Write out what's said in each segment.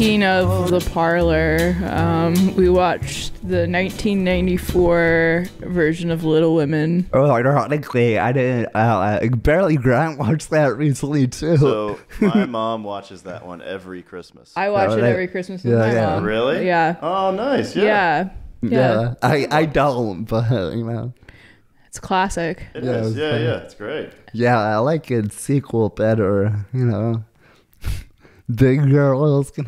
Speaking of the parlor, we watched the 1994 version of Little Women. Oh, ironically, I didn't. Barely Grant watched that recently too. So my mom watches that one every Christmas. I watch it every Christmas with my mom. Really? Yeah. Oh, nice. Yeah. Yeah. I don't, but It's classic. It is. Yeah. It's great. Yeah, I like its sequel better. Big girls, I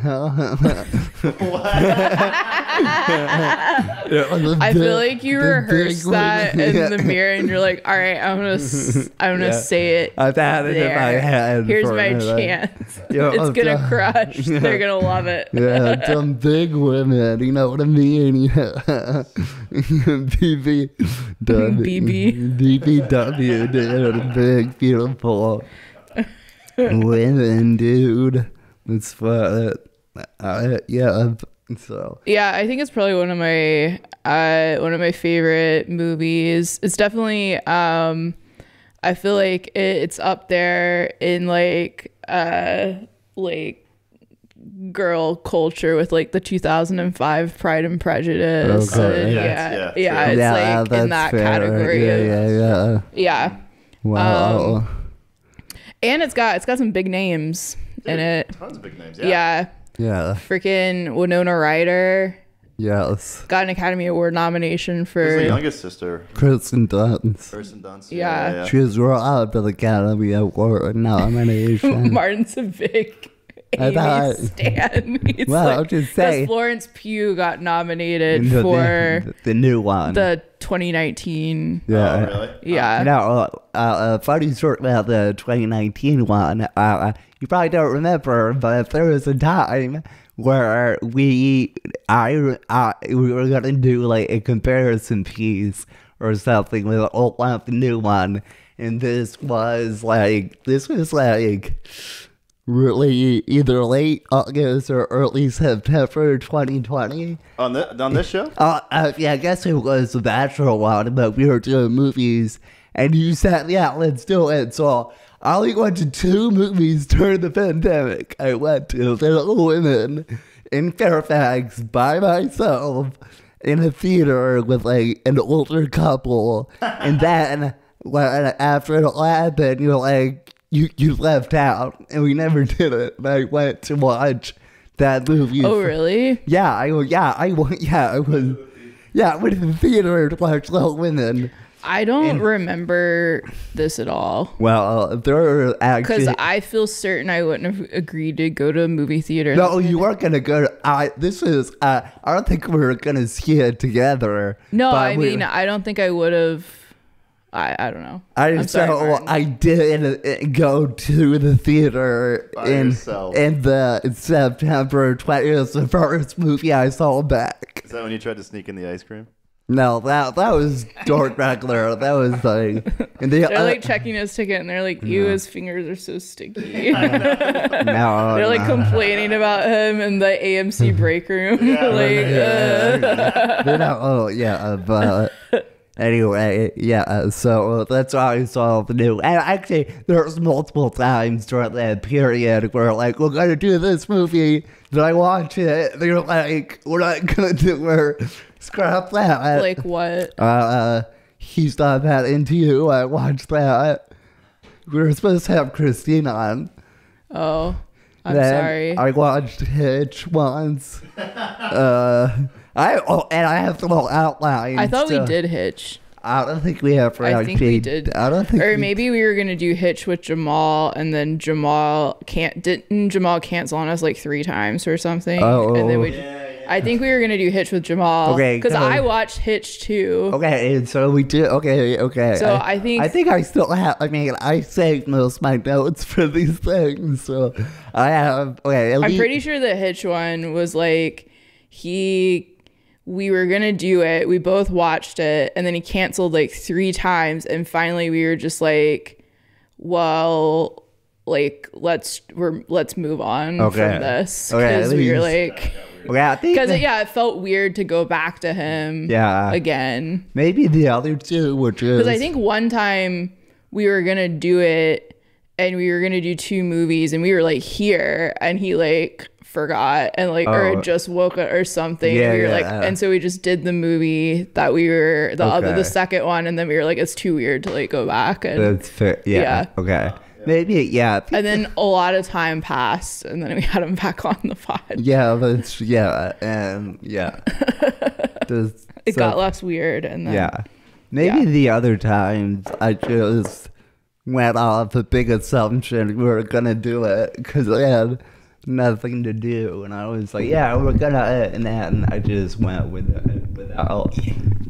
feel like you rehearsed that in the mirror, and you're like, "All right, I'm gonna say it." I've had it in my head. Here's my chance. It's gonna crush. They're gonna love it. Yeah, some big women. You know what I mean? BBW, dude. Big, beautiful women, dude. That's what. So yeah, I think it's probably one of my favorite movies. It's definitely I feel like it's up there in like girl culture with like the 2005 Pride and Prejudice. Okay. And it's like in that fair. category. Yeah. Wow. And it's got some big names in it. Tons of big names. Yeah. Freaking Winona Ryder. Yes. Got an Academy Award nomination for Who's the youngest sister? Kirsten Dunst. Kirsten Dunst. Yeah. She was robbed of the Academy Award nomination. Martin's a big Amy stan. I'll just say Florence Pugh got nominated for the new one, the 2019. Yeah. Oh, really? Yeah. Funny story about the 2019 one. You probably don't remember, but there was a time where we were gonna do like a comparison piece or something with the old one and the new one, and this was like really either late August or early September 2020. On this show? Yeah, I guess it was the Bachelor one, but we were doing movies, and you said, yeah, let's do it. So I only went to 2 movies during the pandemic. I went to Little Women in Fairfax by myself in a theater with like an older couple, and then after it all happened, you're like, you left out, and we never did it. And I went to watch that movie. Oh, really? Yeah, I went to the theater to watch Little Women. I don't remember this at all. Well, there are actually, because I feel certain I wouldn't have agreed to go to a movie theater. No, you weren't gonna go. I don't think we were gonna see it together. No, I mean, I don't think I would have. I don't know. I did go to the theater in the September 20th. It was the first movie I saw back. Is that when you tried to sneak in the ice cream? No, that was George regular. That was like, and they're like checking his ticket, and they're like, "Ew, his fingers are so sticky." They're like complaining about him in the AMC break room. But anyway, so that's why I saw the new. And actually, there's multiple times during that period where like, we're gonna do this movie. Did I watch it? They're like, we're not gonna do it. Scrap that. Like what? He's not that into you. I watched that. We were supposed to have Christine on. Oh, I'm sorry. I watched Hitch once. I have the whole outline. I thought we did Hitch. I don't think we have. I think we did. I don't think. Or maybe we were gonna do Hitch with Jamal, and then Jamal cancel on us like 3 times or something. Oh. And then I think we were gonna do Hitch with Jamal. Okay. Because I watched Hitch too. Okay, and so we did. Okay. So I think I still have. I mean, I saved most of my notes for these things, so I have. Okay. I'm pretty sure the Hitch one was like we were gonna do it. We both watched it, and then he canceled like 3 times, and finally we were just like, well, like let's move on from this, because we were like, because it felt weird to go back to him again. Maybe the other two were just, because I think one time we were gonna do it and we were gonna do 2 movies, and we were like here, and he like forgot and like or just woke up or something. Yeah, we were yeah. like, and so we just did the movie that we were the Okay. second one, and then we were like, it's too weird to like go back and That's fair. Yeah. Yeah. Okay. Maybe. Yeah. and then a lot of time passed, and then we had him back on the pod. Yeah. That's and yeah. It got less weird, and then Yeah. Maybe the other times I just went off a big assumption we were gonna do it because I had nothing to do, and I was like, "Yeah, we're gonna," and then I just went with it without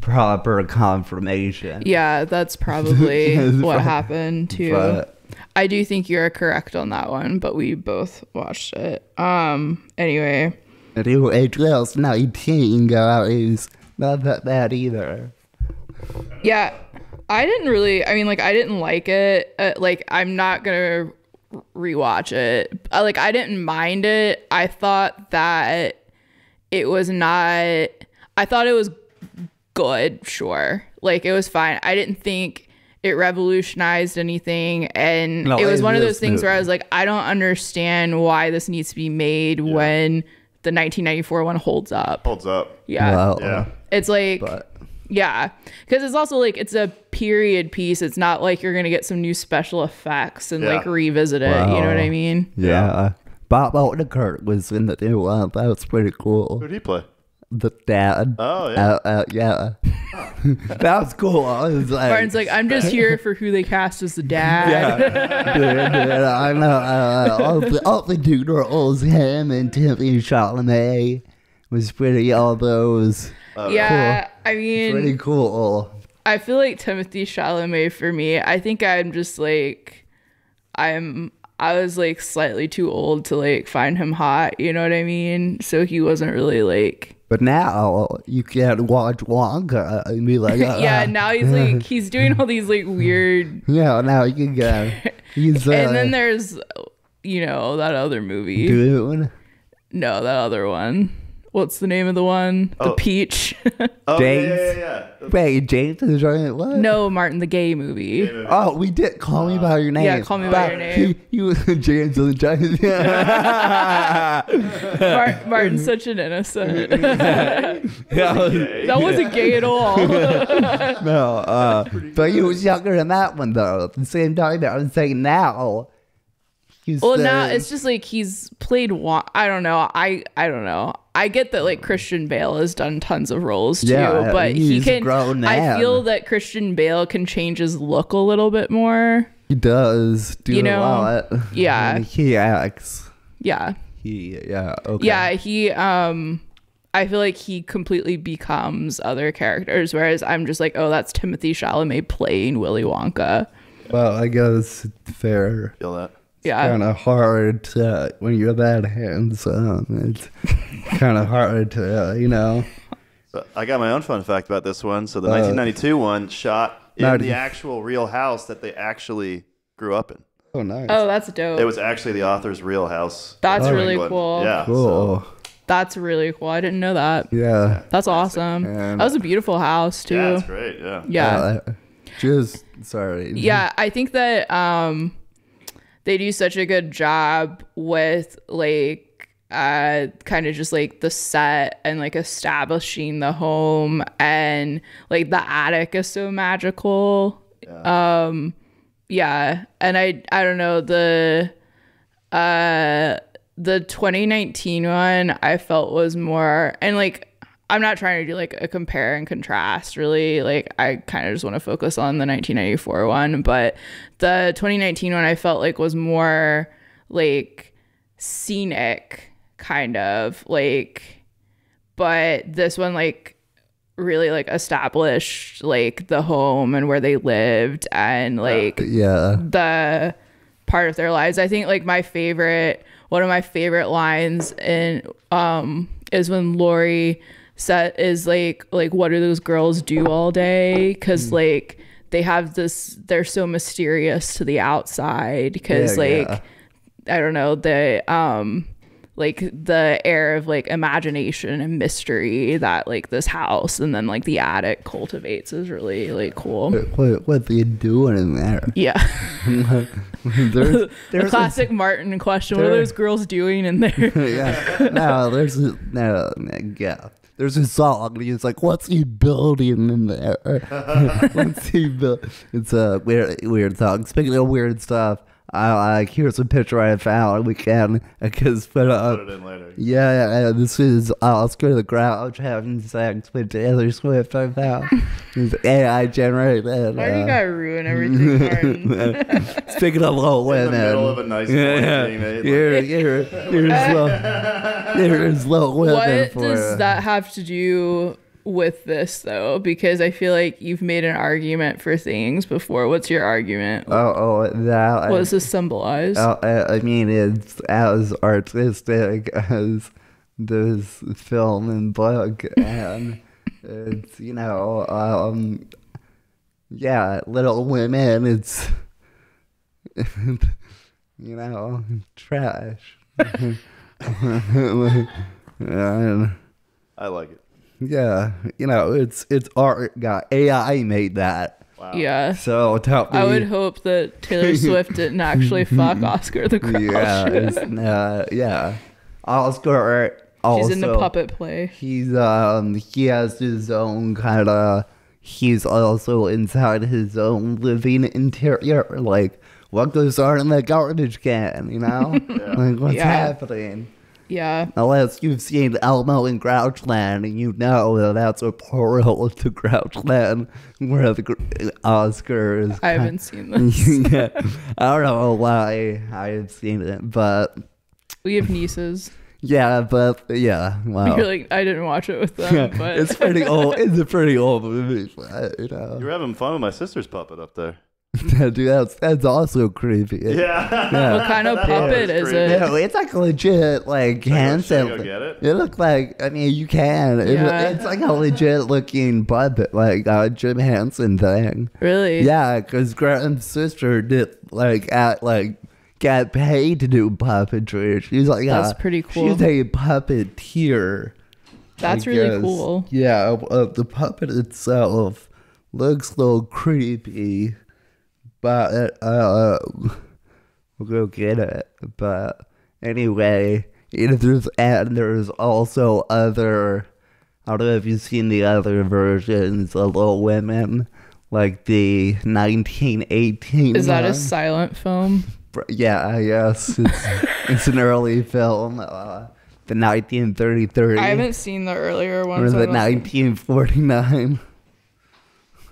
proper confirmation. Yeah, that's probably It's what prob- happened too. But I do think you're correct on that one, but we both watched it. Anyway, anyway, 19, guys, not that bad either. yeah, I didn't like it. Like, I'm not gonna rewatch it. I didn't mind it. I thought that it was not. I thought it was good. Sure, like it was fine. I didn't think it revolutionized anything, and No, it was it one of is those things where I moving. was like, I don't understand why this needs to be made when the 1994 one holds up. Holds up. Yeah, Well, Yeah. it's like. but Yeah, because it's also like it's a period piece. It's not like you're gonna get some new special effects and like Yeah. revisit it. You know what I Wow. mean? yeah. Bob Odenkirk was in the new one. That was pretty cool. Who'd he play? The dad. Oh, yeah. Yeah. That was cool. I was like, Martin's like, I'm just here for who they cast as the dad. yeah, dude, I know. All the dude roles, him and Timothy Chalamet was pretty. All those Yeah, I mean, pretty cool. I feel like Timothy Chalamet for me. I think I'm just like, I was like slightly too old to like find him hot. You know what I mean? So he wasn't really like. But now you can watch Wonka and be like, Yeah, now he's like he's doing all these like weird. yeah, now you can go. He's And then there's, that other movie. Dune. No, that other one. What's the name of the one? The Oh. Peach. Oh, James? yeah. Wait, James is right. What? No, Martin, the gay movie. Oh, we did Call Me by Your Name. Yeah, Call Me by Your Name. He was James and the Giants. Martin's such an innocent. Yeah. That wasn't gay at all. No, but he was younger than that one though. At the same time, that I'm saying now. He's Well, now it's just like he's played one. I don't know. I don't know. I get that like Christian Bale has done tons of roles too, Yeah, but he he's a can. grown I man. feel that Christian Bale can change his look a little bit more. he does do You a know, lot. yeah. And he acts. Yeah. Okay. Yeah, he I feel like he completely becomes other characters, whereas I'm just like, oh, that's Timothy Chalamet playing Willy Wonka. Well, I guess it's fair. Feel that. Yeah. Kind of hard to, when you're that handsome. It's kind of hard to, So I got my own fun fact about this one. So the 1992 one shot in Ninety- the actual real house that they actually grew up in. Oh, nice. Oh, that's dope. It was actually the author's real house. That's in really England. cool. Yeah. Cool. That's really cool. I didn't know that. Yeah. That's awesome. And- That was a beautiful house too. Yeah, it's great. Yeah. Yeah. Sorry. Yeah, I think that they do such a good job with like kind of just like the set and like establishing the home, and like the attic is so magical. Yeah, and I don't know, the 2019 one I felt was more, and like I'm not trying to do like a compare and contrast really, like I kind of just want to focus on the 1994 one, but the 2019 one I felt like was more like scenic kind of like, but this one like really like established like the home and where they lived and like Yeah. the part of their lives. I think like one of my favorite lines in is when Lori is like what do those girls do all day, because like they have this, they're so mysterious to the outside because Yeah, like yeah. I don't know, like the air of like imagination and mystery that like this house and then like the attic cultivates is really like cool. What they doing in there? Yeah. there's The classic Martin question. What are those girls doing in there? Yeah. No, yeah. There's a song. He's like, "What's he building in there?" What's he build? It's a weird song. Speaking of weird stuff, here's a picture I found. We can put it in later. Yeah. This is Oscar the Grouch having sex with Taylor Swift. I found it's AI generated. Why do you gotta ruin everything, Martin? Speaking of little women, in the middle of a nice being made. Here's little women. What does that have to do with this though? Because I feel like you've made an argument for things before. What's your argument? What does this symbolize? I mean, it's as artistic as this film and book, and it's Little Women. It's trash. I like it. Yeah, it's art. God, AI made that. Wow. Yeah. So tell me, I would hope that Taylor Swift didn't actually fuck Oscar the Grouch. Yeah. Oscar also, she's in the puppet play. He has his own kind of. He's also inside his own living interior. Like, what goes on in the garbage can? Like, what's happening? Yeah. Unless you've seen Elmo in Grouchland, and you know that that's a portal to Grouchland, where the Oscar is. I haven't seen this. Yeah. I don't know why I have seen it, but we have nieces. Yeah, but yeah, wow. You're like, I didn't watch it with them, but it's pretty old. It's a pretty old movie, but, You were having fun with my sister's puppet up there. Dude, that's also creepy. Yeah. What kind of puppet is it? Yeah, it's like legit, like Hansen. Go get it? It looked like, I mean, you can. Yeah. It's like a legit looking puppet, like a Jim Henson thing. Really? Yeah, because Graham's sister did got paid to do puppetry. She's like, that's pretty cool. She's a puppeteer. That's really cool. Yeah, the puppet itself looks a little creepy. But we'll go get it. But anyway, there's also other. I don't know if you've seen the other versions of Little Women, like the 1918. Is that a silent film? Yeah, yes. It's an early film. The 1933. I haven't seen the earlier ones. Or the 1949.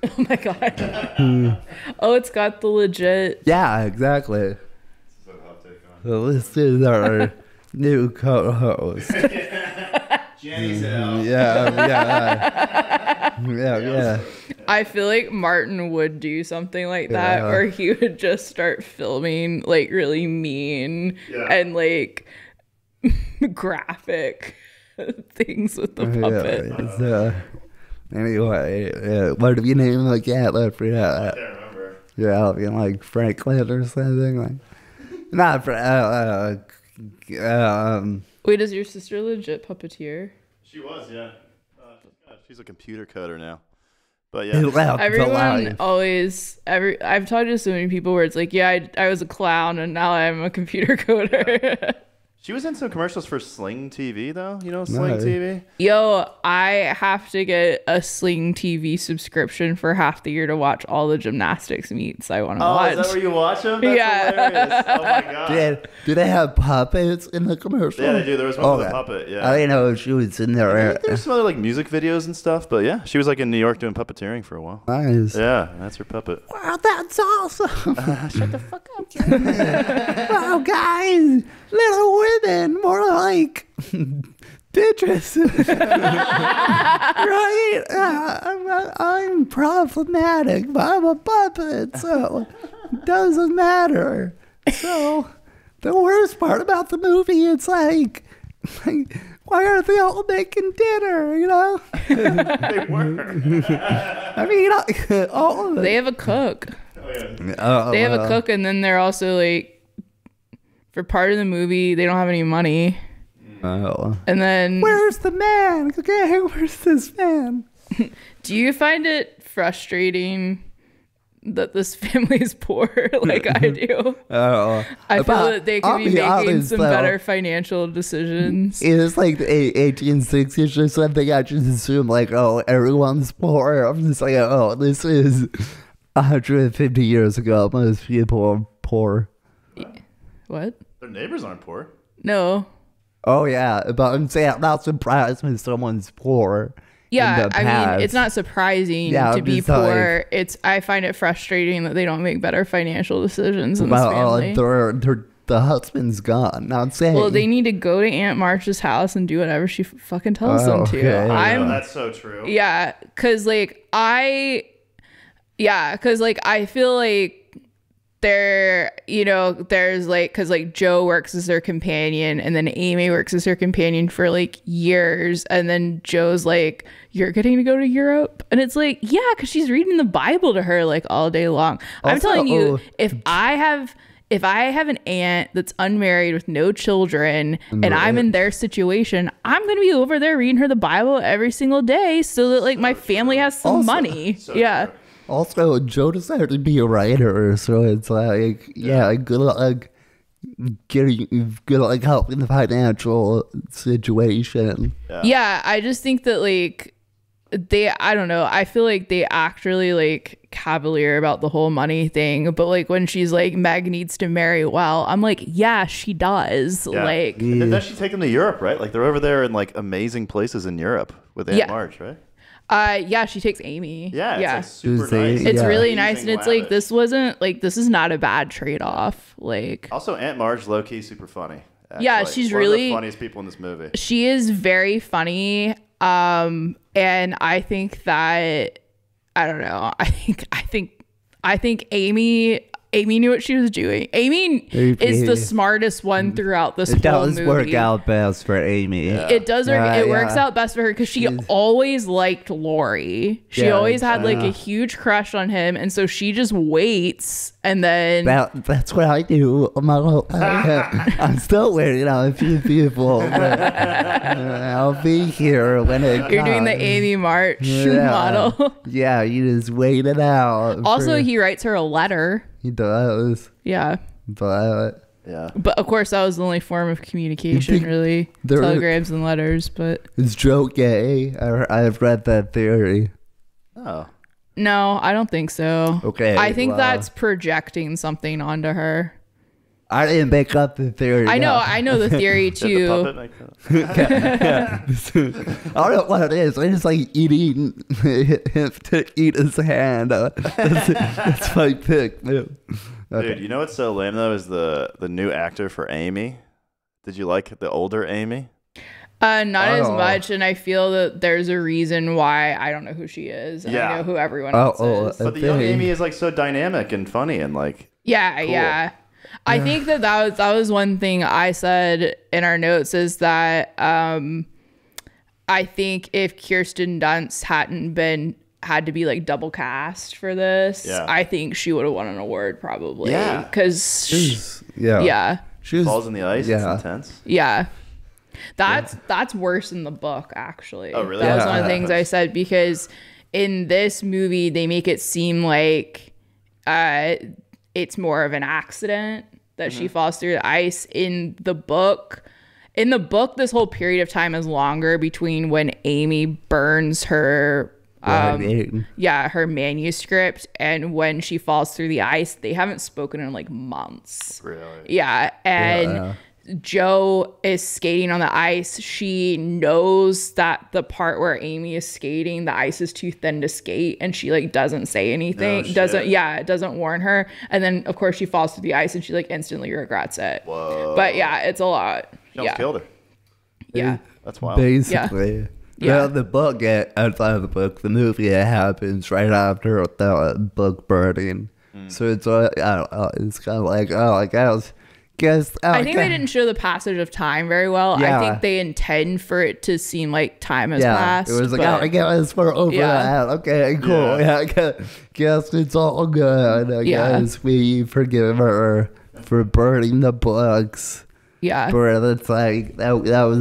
Oh my god. Oh, it's got the legit. Yeah, exactly. So this is our new co-host. Jenny's out. Yeah. I feel like Martin would do something like that, or he would just start filming like really mean and like graphic things with the puppet. Anyway, what do you name the cat? I can't remember. Yeah, I'll be like Franklin or something. Like, not Wait, is your sister legit puppeteer? She was, yeah. She's a computer coder now. But yeah, everyone always. I've talked to so many people where it's like, yeah, I was a clown and now I'm a computer coder. Yeah. She was in some commercials for Sling TV, though. You know Sling TV? Yo, I have to get a Sling TV subscription for half the year to watch all the gymnastics meets I want to watch. Oh, is that where you watch them? That's hilarious. Oh, my God. Do they have puppets in the commercial? Yeah, they do. There was one with a puppet, yeah. I didn't know if she was in there. There's some other, like, music videos and stuff, but yeah. She was, like, in New York doing puppeteering for a while. Nice. Yeah, that's her puppet. Wow, that's awesome. Shut the fuck up. Wow, guys. Little Women, more like bitches. Right? I'm problematic, but I'm a puppet, so it doesn't matter. So the worst part about the movie, it's like why aren't they all making dinner, They were. I mean, all of it. They have a cook. They have a cook, and then they're also like, for part of the movie, they don't have any money. Oh. And then, Where's the man? Okay, where's this man? do you find it frustrating that this family is poor like I do? Oh. I feel that they could be making honest, some though. better financial decisions. It was like the 1860s or something. I just assume like, oh, everyone's poor. I'm just like, oh, this is 150 years ago. Most people are poor. What? Their neighbors aren't poor. No. Oh yeah, but I'm saying I'm not surprised when someone's poor. Yeah, in the I mean, past. it's not surprising Yeah, to I'm be just like- poor. I find it frustrating that they don't make better financial decisions in this Well, family. the husband's gone. Not saying. Well, they need to go to Aunt March's house and do whatever she fucking tells them to. okay. I'm That's so true. yeah, cause I feel like there's like, cause like Joe works as her companion and then Amy works as her companion for like years, and then Joe's like, you're getting to go to Europe, and it's like, yeah, cause she's reading the Bible to her like all day long. I'm Also, telling you, if I have an aunt that's unmarried with no children and I'm in their situation, I'm going to be over there reading her the Bible every single day so that like my family has some Also- money. So Yeah. true. Also, Joe decided to be a writer, so it's like, yeah, good luck helping the financial situation. Yeah. I just think that like I don't know. I feel like they act really like cavalier about the whole money thing, but like when she's like, Meg needs to marry well, I'm like, yeah, she does. Yeah. Like, And then she take them to Europe, right? Like they're over there in like amazing places in Europe with Aunt Yeah. March, right? yeah, she takes Amy. Yeah, Yeah. it's like super Tuesday, nice. It's Yeah. really nice, and Amazing it's like lavish. this is not a bad trade-off. Like, Also, Aunt Marge, low key, super funny. Yeah, actually. she's One of really- the funniest people in this movie. she is very funny, and I think that I don't know. I think Amy knew what she was doing. Amy is the smartest one throughout this It whole does movie. work out best for Amy. It does work. Yeah, It works yeah. out best for her because she always liked Lori. She Yeah, always had like a huge crush on him, and so she just waits, and then That's what I do. I'm still waiting on a few people, but I'll be here when it you're doing the comes. Amy March Yeah. model. Yeah, you just wait it out. Also, for- he writes her a letter. he does, Yeah. but Yeah. But of course, that was the only form of communication, think really. there- Telegrams and letters, but is Joe gay? I've read that theory. Oh. no, I don't think so. Okay, I think well. that's projecting something onto her. I didn't make up the theory. I know, no. I know the theory Did the too. puppet make that? I don't know what it is. I just like eating him to eat his hand. That's my pick. Man. Okay. Dude, you know what's so lame though is the new actor for Amy. Did you like the older Amy? Not as Oh. much, and I feel that there's a reason why I don't know who she is, and Yeah. I know who everyone else is. But the young think- Amy is like so dynamic and funny and like Yeah, Cool. yeah. I think that was one thing I said in our notes is that I think if Kirsten Dunst had to be like double cast for this, Yeah. I think she would have won an award probably. Yeah. Because Yeah. yeah, She was, balls in the ice. Yeah. It's intense. yeah. That's worse in the book, actually. Oh, really? That was Yeah. one of the things I said, because in this movie they make it seem like it's more of an accident that she falls through the ice. In the book, this whole period of time is longer between when Amy burns her writing. her manuscript and when she falls through the ice. They haven't spoken in like months. Really. Yeah, and Yeah. Joe is skating on the ice. She knows that the part where Amy is skating, the ice is too thin to skate, and she like doesn't say anything. No Doesn't shit. it doesn't warn her. And then of course she falls through the ice and she like instantly regrets it. Whoa. But yeah, it's a lot. She almost killed her. Yeah. That's wild. Basically. Yeah. Well, the book, outside of the book, the movie, it happens right after the book burning. So it's, I don't know, it's kind of like, oh, I guess. I think they didn't show the passage of time very well. I Yeah. think they intend for it to seem like time has Yeah, passed. it was like, but- oh, I guess we're over Yeah. that. Okay, cool. Yeah, I guess it's all good. I Yeah. guess we forgive her for burning the books. Yeah. Where it's like that was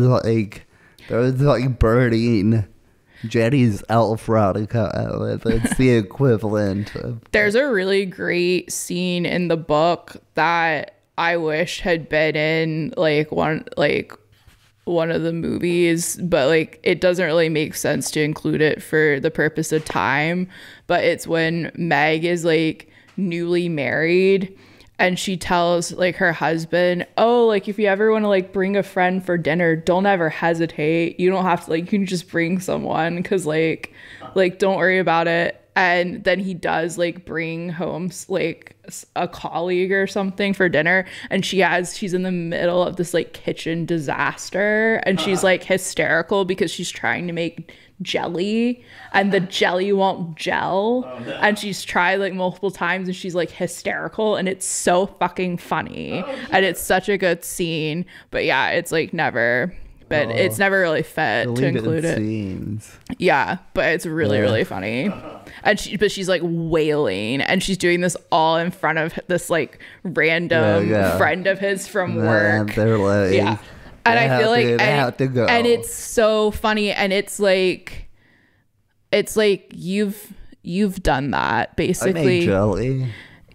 like burning Jenny's elf erotica. That's the equivalent of. There's a really great scene in the book that I wish had been in one of the movies, but like it doesn't really make sense to include it for the purpose of time. But it's when Meg is like newly married and she tells like her husband, oh, like if you ever want to like bring a friend for dinner, don't ever hesitate. You don't have to, like, you can just bring someone, because like don't worry about it. And then he does like bring home like a colleague or something for dinner, and she's in the middle of this like kitchen disaster, and she's like hysterical because she's trying to make jelly and the jelly won't gel. Oh, no. And she's tried like multiple times and she's like hysterical, and it's so fucking funny. And it's such a good scene. But yeah, it's like never, but it's never really fit to include it. Scenes. Yeah, but it's really funny. And she's like wailing, and she's doing this all in front of this like random friend of his from work. They're like, yeah. And I feel like, have to go. And it's so funny, and it's like you've done that basically. I made jelly.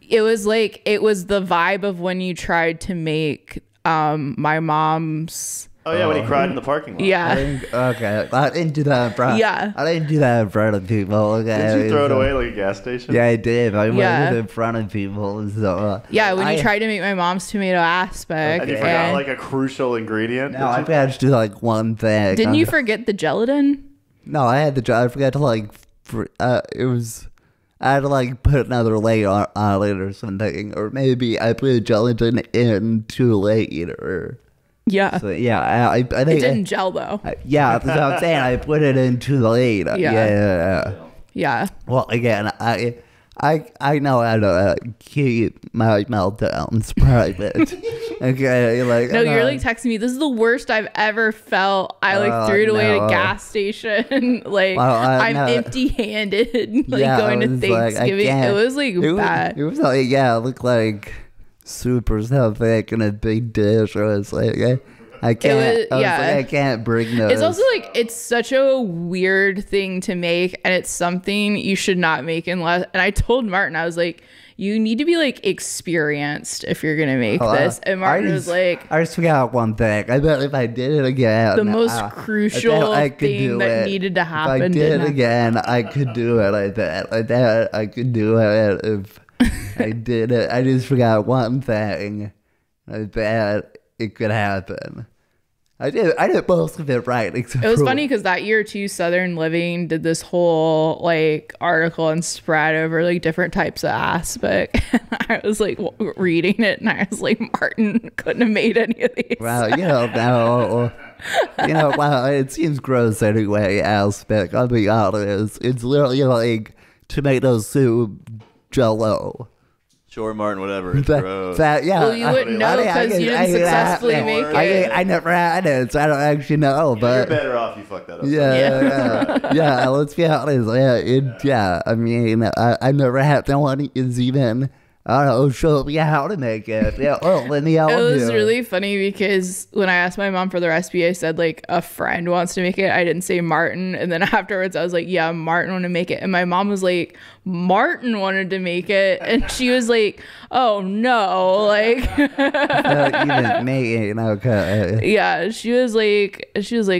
It was the vibe of when you tried to make my mom's. Oh yeah, when he cried in the parking lot. Yeah. I didn't do that in front. Yeah. I didn't do that in front of people. Okay. Did you throw it away like a gas station? Yeah, I did. I went in front of people. So, yeah, when you tried to make my mom's tomato aspec. And you forgot like a crucial ingredient. No, I forgot to do like one thing. Didn't you forget the gelatin? No, I forgot to like. I had to like put another layer on it or something, or maybe I put gelatin in too late, or. Yeah. So, yeah, I think it didn't gel though. Yeah, that's what I'm saying. I put it in too late. Yeah. Well, again, I know how to keep my meltdowns private. Okay, like no, you're like texting me. This is the worst I've ever felt. I like threw it away at a gas station. Like I'm empty-handed. Like going to Thanksgiving. It was like bad. It was like it looked like super stuff thick in a big dish. I was like, I can't. I can't bring those. It's also like it's such a weird thing to make, and it's something you should not make unless. And I told Martin, I was like, you need to be like experienced if you're gonna make this. And Martin was like, I just forgot one thing. I bet if I did it again, the most crucial thing that needed to happen. If I did it again, I could do it. I bet I could do it if. I did it. I just forgot one thing. I bet it could happen. I did most of it right. It was funny because that year too, Southern Living did this whole like article and spread over like different types of aspect. I was like reading it, and I was like, Martin couldn't have made any of these. Well, wow, it seems gross anyway. Aspect. I'll be honest. It's literally like tomato soup. Jello. Sure, Martin, whatever. It's gross. Well, you wouldn't know because you didn't successfully make it. I never had it, so I don't actually know. But you're better off you fucked that up. Yeah. Let's be honest. I mean, I never had someone is even. I don't know, show me how to make it. Yeah, let me help you. It was really funny because when I asked my mom for the recipe, I said like a friend wants to make it. I didn't say Martin. And then afterwards I was like, yeah, Martin wanted to make it. And my mom was like, Martin wanted to make it. And she was like, oh no, like you didn't make it, okay. Yeah, she was like,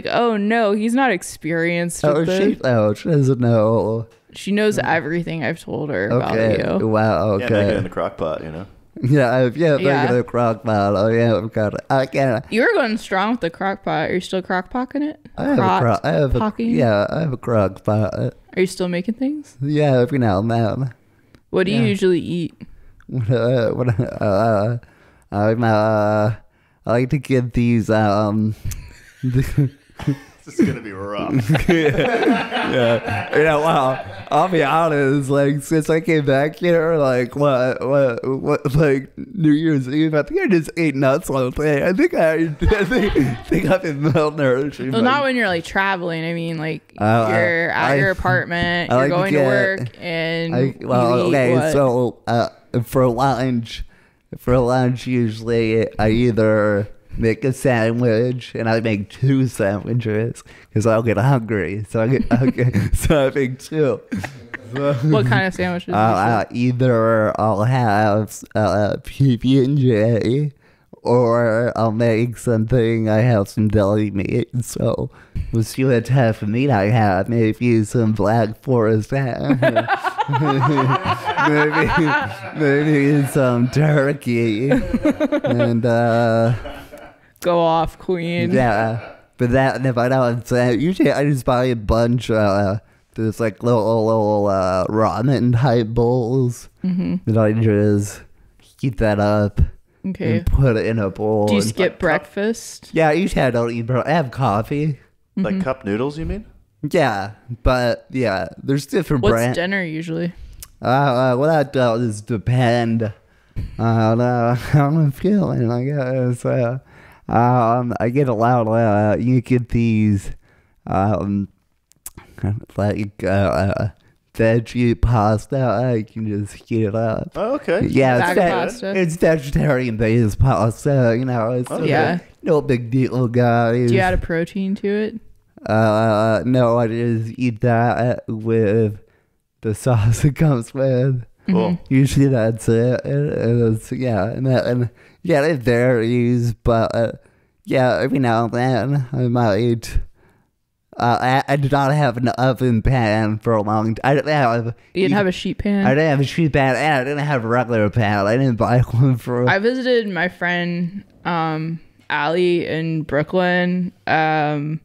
oh no, he's not experienced with this. She doesn't know. She knows everything I've told her about you. Wow, okay. Yeah, make it in the crock pot, you know? Make it in the crock pot. Oh, yeah, I can't. You were going strong with the crock pot. Are you still crock potting it? I have a crock pot. Are you still making things? Yeah, every now and then. What do you usually eat? I like to get these, This is gonna be rough. Yeah. Wow. I'll be honest. Like since I came back here, like what, like New Year's Eve, I think I just ate nuts all day. I think I've been malnourishing. Well, not when you're like traveling. I mean, like you're at your apartment, you're going to work, and So for lunch, usually I either make a sandwich, and I make 2 sandwiches because I'll get hungry. So so I make 2. What kind of sandwiches? Either I'll have PB&J, or I'll make something. I have some deli meat, so we'll see what type of meat I have. Maybe some Black Forest ham. maybe some turkey, and go off, queen. yeah. But that, if I don't say, usually I just buy a bunch. There's like little ramen type bowls that I just heat that up. Okay. And put it in a bowl. Do you skip breakfast? Yeah, usually I don't eat breakfast. I have coffee. Like cup noodles, you mean? Yeah, but yeah, there's different What's brands. dinner usually? Well, that does depend on how I'm feeling, I guess. I get a lot of, you get these, like, veggie pasta. I can just heat it up. Oh, okay. Yeah, Bag of pasta. it's vegetarian based pasta. You know, it's Yeah. no big deal, guys. Do you add a protein to it? No, I just eat that with the sauce it comes with. Cool. Usually that's it. And it varies, but yeah, every now and then I might. I did not have an oven pan for a long time. You didn't have a sheet pan? I didn't have a sheet pan, and I didn't have a regular pan. I didn't buy one for. I visited my friend Allie in Brooklyn, and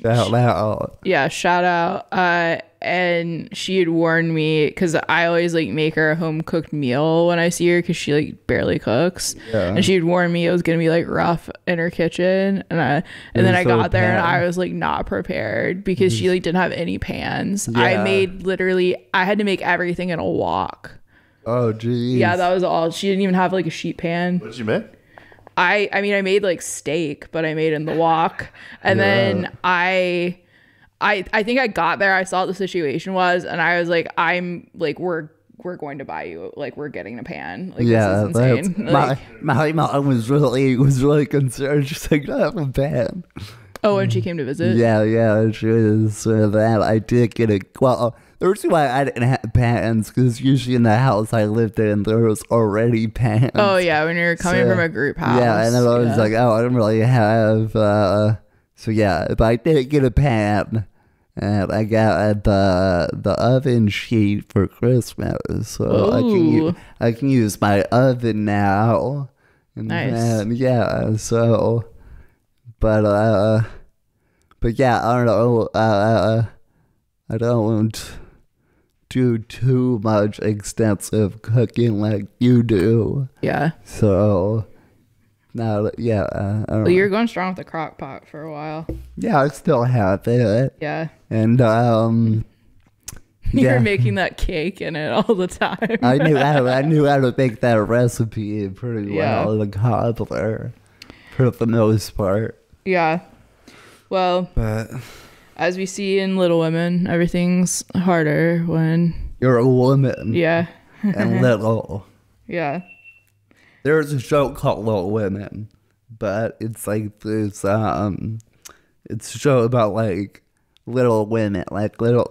yeah, shout out. And she had warned me, because I always like make her a home cooked meal when I see her, because she like barely cooks. Yeah. And she had warned me it was gonna be like rough in her kitchen, and then I got there and I was like not prepared, because she like didn't have any pans. Yeah. I had to make everything in a wok. Oh geez. Yeah, that was all. She didn't even have like a sheet pan. What did you make? I mean, I made like steak, but I made in the wok. And then I think I got there, I saw what the situation was, and I was like, we're going to buy you, like, we're getting a pan. Like, this is insane. My mom was really concerned. She's like, I have a pan. Oh, and she came to visit? Yeah, she was that. I did get it. Well, the reason why I didn't have pans, because usually in the house I lived in, there was already pans. Oh, yeah, when you're coming from a group house. Yeah, and then I was like, oh, I don't really have, so yeah, but I did get a pan, and I got the oven sheet for Christmas, so I can use my oven now. And nice. Then, yeah, so, but yeah, I don't know, I don't do too much extensive cooking like you do. Yeah. So, now, well, you're going strong with the crock pot for a while. Yeah, I still have it. Yeah. And you're making that cake in it all the time. I knew how to make that recipe pretty well. The cobbler, for the most part. Yeah. Well, but as we see in Little Women, everything's harder when you're a woman. Yeah. And little. Yeah. There's a show called Little Women, but it's like this. It's a show about like little women, like little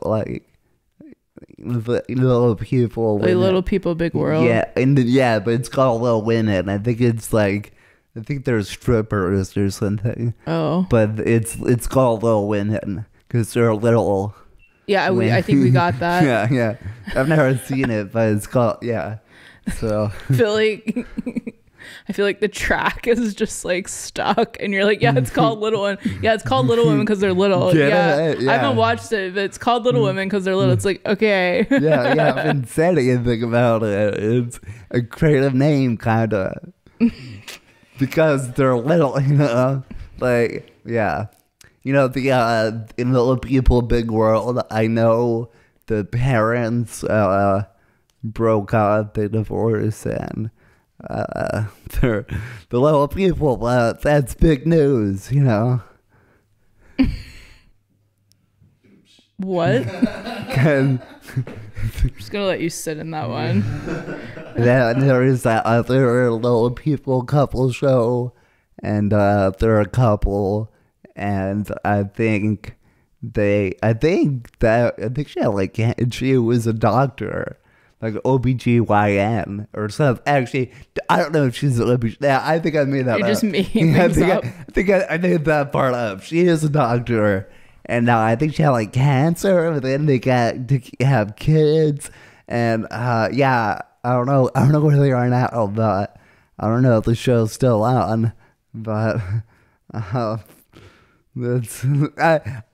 people. Like little people, big world. Yeah, but it's called Little Women. I think there's strippers or something. Oh. But it's called Little Women because they're little. Yeah, I think we got that. Yeah. I've never seen it, but it's called So I feel like the track is just like stuck, and you're like, yeah, it's called Little Women. Yeah, it's called Little Women because they're little. Yeah. I haven't watched it, but it's called Little Women because they're little. It's like, okay. yeah, I haven't said anything about it. It's a creative name, kind of, because they're little. Like the in Little People, Big World. I know the parents broke up, they divorced, and they're the little people, but that's big news, What? I'm just gonna let you sit in that one. There is that other Little People couple show and they're a couple, and I think she had like she was a doctor, like OBGYN or something. Actually, I don't know if she's an OBGYN. Yeah, I think I made that You're up. just making things up. I think I made that part up. She is a doctor, and I think she had like cancer, but then they got to have kids, and yeah, I don't know where they are now, but I don't know if the show's still on, but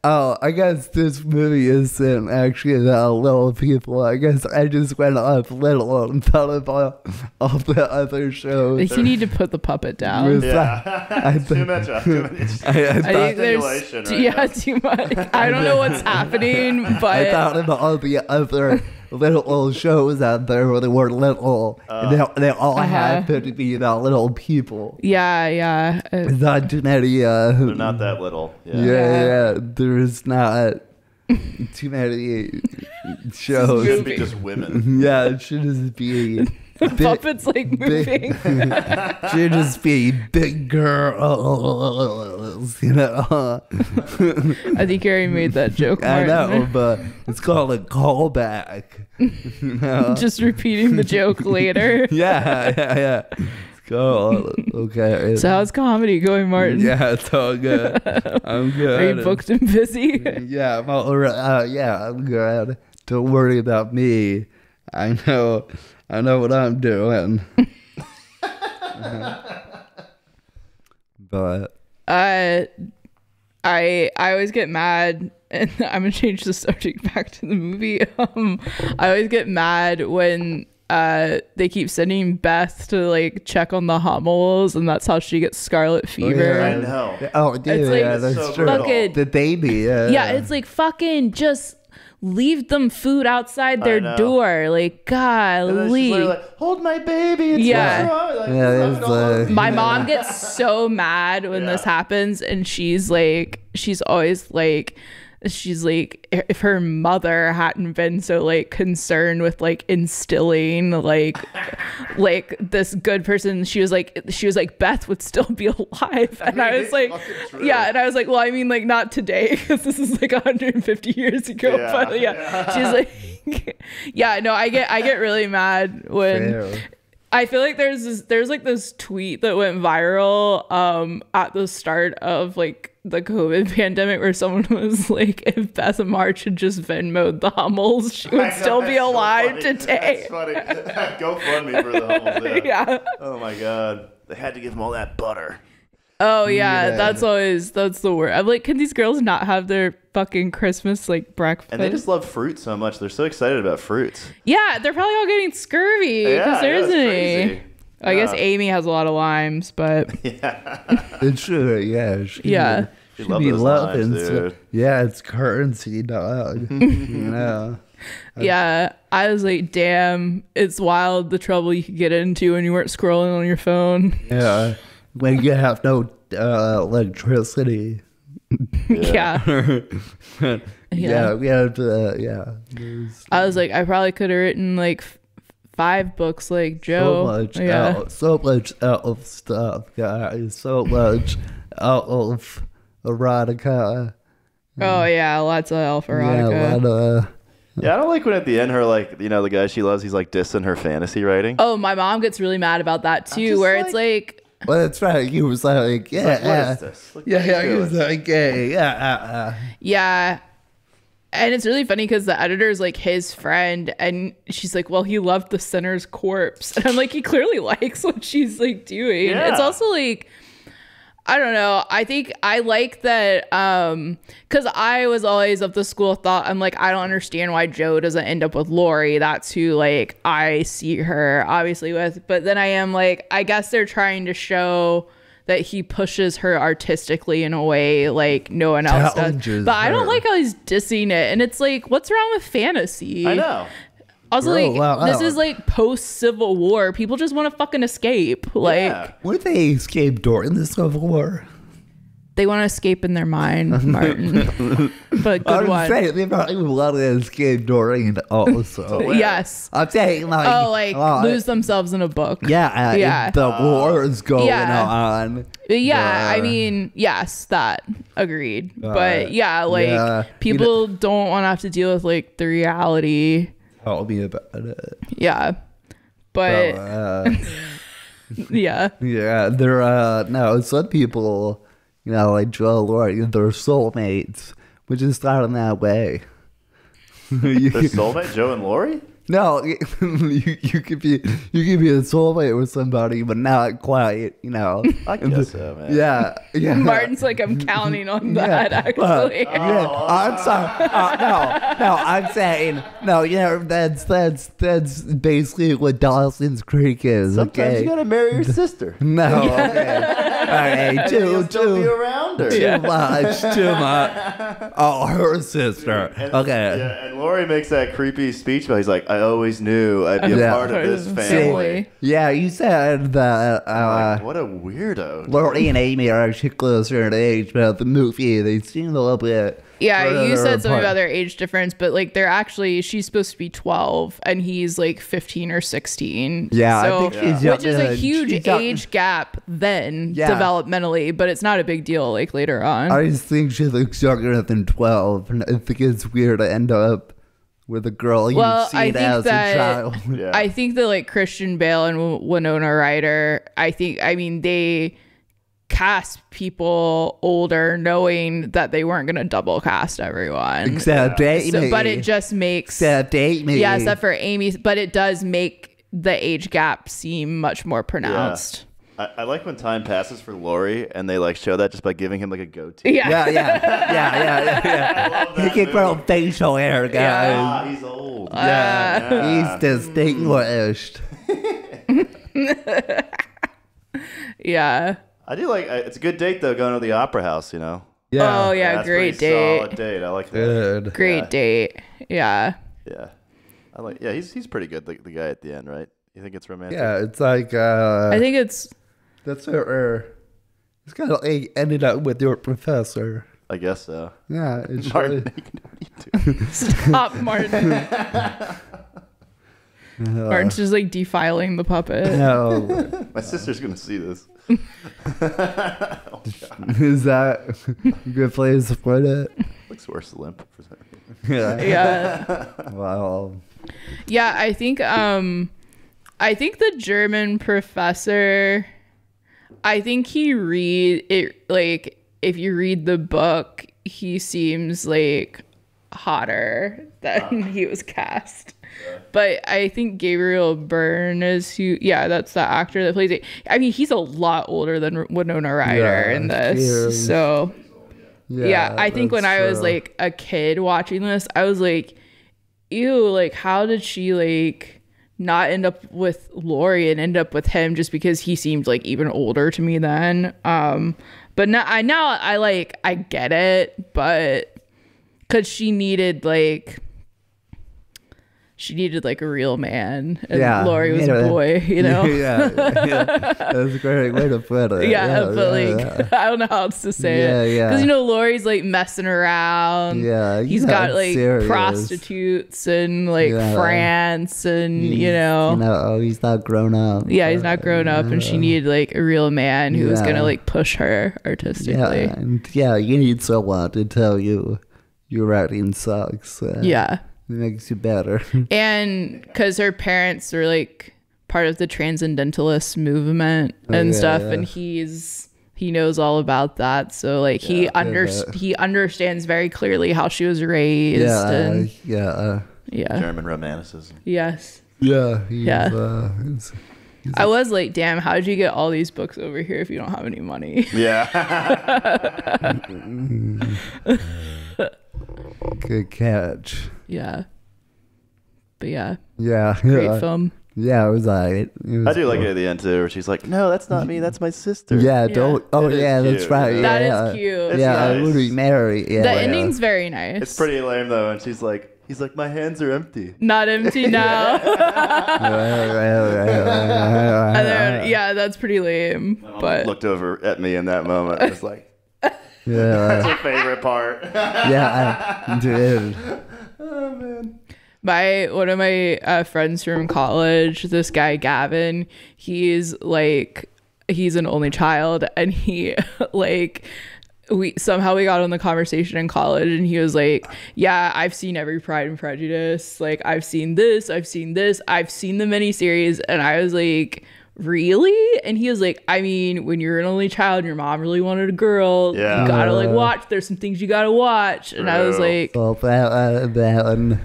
I guess this movie isn't actually that Little People. I guess I just went off Little and thought about all the other shows. You need to put the puppet down. Yeah. Too much. I think there's too much. I don't know what's happening, but I thought about all the other little shows out there where they were little. And they all happen to be about little people. Yeah. It's not too many. They're not that little. Yeah. There's not too many shows. It should be just women. Yeah, it should just be. The puppet's like moving. Should just be big girls, you know. I think you already made that joke, Martin. I know, but it's called a callback. You know? Just repeating the joke later. Yeah. It's called, okay. So how's comedy going, Martin? Yeah, it's all good. I'm good. Are you booked and busy? Yeah, I'm all right. Yeah, I'm good. Don't worry about me. I know what I'm doing. But I always get mad, and I'm gonna change the subject back to the movie. I always get mad when they keep sending Beth to like check on the Hummels, and that's how she gets scarlet fever. I know. Oh, dude, It's like, yeah, that's so true. fucking- The baby. Yeah, it's like fucking just leave them food outside their door. Like, And then she's golly. like, hold my baby. It's Yeah. what's wrong? Like, Yeah, rub it's it all over me. My mom gets so mad when this happens, and she's like, if her mother hadn't been so like concerned with like instilling like this good person, she was like Beth would still be alive. And I was like, yeah, and I was like, well, I mean, like, not today, because this is like 150 years ago. Yeah. But she's like, yeah, no, I get really mad when Fair. I feel like there's like this tweet that went viral at the start of like the COVID pandemic, where someone was like, if Beth March had just Venmo'd the Hummels, she would still be alive today. That's funny. Go fund me for the Hummels. Yeah. Oh my God. They had to give them all that butter. Oh yeah, Yeah. that's the word. I'm like, can these girls not have their fucking Christmas like breakfast? And they just love fruit so much. They're so excited about fruits. Yeah, they're probably all getting scurvy because there it's isn't crazy. any. I guess Amy has a lot of limes, but It's true. Yeah. yeah. She Should loves be those loving. limes, dude. Yeah, it's currency, dog. You know. Yeah, I was like, damn, it's wild the trouble you could get into when you weren't scrolling on your phone. Yeah. When you have no electricity. Yeah. Yeah, we have to, yeah. There's I was like, I probably could have written like 5 books like Joe. so much elf stuff, guys. So much elf erotica. Oh yeah, lots of elf Yeah, erotica. a lot of, Yeah, I don't like when at the end her, like, you know, the guy she loves, he's like dissing her fantasy writing. Oh, my mom gets really mad about that too, just where it's like, well, that's right. He was like, yeah, Like, what is this? Look what he's he doing. was like, yeah. yeah. And it's really funny because the editor's like his friend, and she's like, well, he loved the sinner's corpse. And I'm like, he clearly likes what she's like doing. Yeah. It's also like, I don't know. I think I like that because I was always of the school of thought. I'm like, I don't understand why Joe doesn't end up with Lori. That's who like I see her obviously with. But then I am like, I guess they're trying to show that he pushes her artistically in a way like no one else does. Challenges But I don't her. like how he's dissing it. And it's like, what's wrong with fantasy? I know. Also, Bro, like, wow. this is like post-Civil War. People just want to fucking escape. Like, Yeah. What if they escaped during the Civil War? They want to escape in their mind, Martin. But good one. Saying, they probably love to escape Doreen also. Yes. I'm saying like lose themselves in a book. Yeah, Yeah. the war is going Yeah. on. Yeah, I mean, yes, that agreed. But yeah, like yeah. people don't want to have to deal with like the reality. Tell me about it. Yeah, but yeah, yeah, there no, some people, you know, like Joe and Lori, they're soulmates, which is not in that way. Their soulmate, Joe and Lori? No, you could be a soulmate with somebody, but not quite, you know. I guess so, man. Yeah, yeah. Martin's like, I'm counting on that actually. Yeah, I'm sorry. No, I'm saying no. Yeah, that's basically what Dawson's Creek is. Sometimes Okay. you gotta marry your sister. No. Okay. And then you'll still be around her. Too much. Oh, her sister. Okay. Yeah, and Lori makes that creepy speech, but he's like, I always knew I'd be a Yeah. part of this family. Yeah, you said that. Like, what a weirdo. Lori and Amy are actually closer in age, but the movie they seem a little bit. Yeah, you said something apart. about their age difference, but like they're actually, she's supposed to be 12 and he's like 15 or 16. Yeah, so, I think she's young. which is a huge She's young. age gap then Yeah. developmentally, but it's not a big deal like later on. I just think she looks younger than 12, and I think it's weird to end up with a girl you've Well, I seen think as that- a child. Yeah. I think that like Christian Bale and Winona Ryder, I mean, they cast people older knowing that they weren't going to double cast everyone. Except Amy. So, but it just makes, Except Amy. yeah, except for Amy, but it does make the age gap seem much more pronounced. I like when time passes for Lori and they like show that just by giving him like a goatee. Yeah. Yeah. He can grow facial hair, guys. Ah, he's old. He's distinguished. Yeah. I do like. It's a good date though, going to the opera house. You know. Yeah. Oh, yeah. That's Great pretty date. Solid date. I like that. Good. Great date. Yeah. Yeah. I like. Yeah, he's pretty good. The guy at the end, right? You think it's romantic? Yeah, it's like I think it's, that's her. It's kind of like ended up with your professor. I guess so. Yeah, it's Martin, really, what are you doing? stop, Martin. Martin's just like defiling the puppet. no. My sister's gonna see this. Is that a good place to put it? Looks worse limp for some reason. Yeah. Yeah. Wow. Yeah, I think the German professor, I think he read it, like if you read the book, he seems like hotter than he was cast. But I think Gabriel Byrne is that's the actor that plays it. I mean, he's a lot older than Winona Ryder in this. is. So yeah, I think when that's I was true. like a kid watching this, I was like, ew, like how did she like not end up with Lori and end up with him just because he seemed like even older to me then. But now I get it, but because she needed like a real man, and Lori was a boy, you know. yeah, that's a great way to put it. I don't know how else to say it. Yeah. Because Lori's like messing around. Yeah, he's got like serious. prostitutes in like France, and he's not grown up. Yeah, he's not grown up, and she needed like a real man who was gonna like push her artistically. Yeah, and you need someone to tell you your writing sucks. Yeah. It makes you better. And because her parents were like part of the transcendentalist movement and stuff, and he knows all about that. So like he understands very clearly how she was raised. German romanticism. Yes. Yeah. I was like, damn, how did you get all these books over here if you don't have any money? Yeah. Good catch. Yeah. But yeah. Yeah. Great film. Yeah, it was like. I do like it at the end too, where she's like, "No, that's not me. That's my sister." Yeah, don't. Oh, It is yeah, that's cute. right. That Yeah, is cute. It's Yeah, I nice. would be married. Yeah. The ending's very nice. It's pretty lame though, and he's like, "My hands are empty." Not empty now. And then, yeah, that's pretty lame. My mom But looked over at me in that moment. I was like, That's Yeah. your favorite part. Yeah, dude. Oh man. One of my friends from college, this guy Gavin, he's an only child, and he we got on the conversation in college, and he was like, yeah, I've seen every Pride and Prejudice, like I've seen this, I've seen the miniseries. And I was like, really? And he was like, I mean, when you're an only child and your mom really wanted a girl, you gotta watch, there's some things you gotta watch. And I was like, Well, that one.